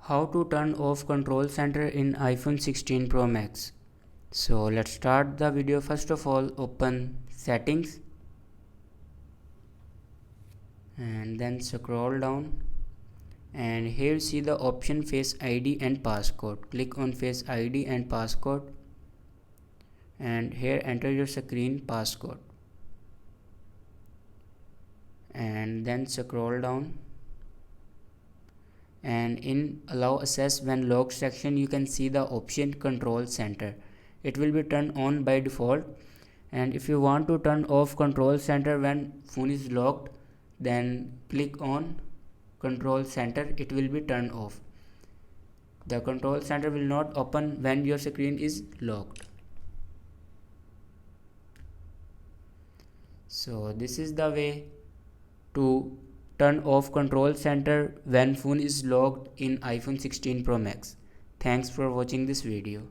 How to turn off control center in iPhone 16 Pro Max. So let's start the video. First of all, open settings and then scroll down, and here see the option Face ID and passcode. Click on Face ID and passcode, and here enter your screen passcode, and then scroll down, and in allow access when locked section you can see the option control center. It will be turned on by default, and if you want to turn off control center when phone is locked, then click on control center. It will be turned off. The control center will not open when your screen is locked. So this is the way to turn off control center when phone is locked in iPhone 16 Pro Max. Thanks for watching this video.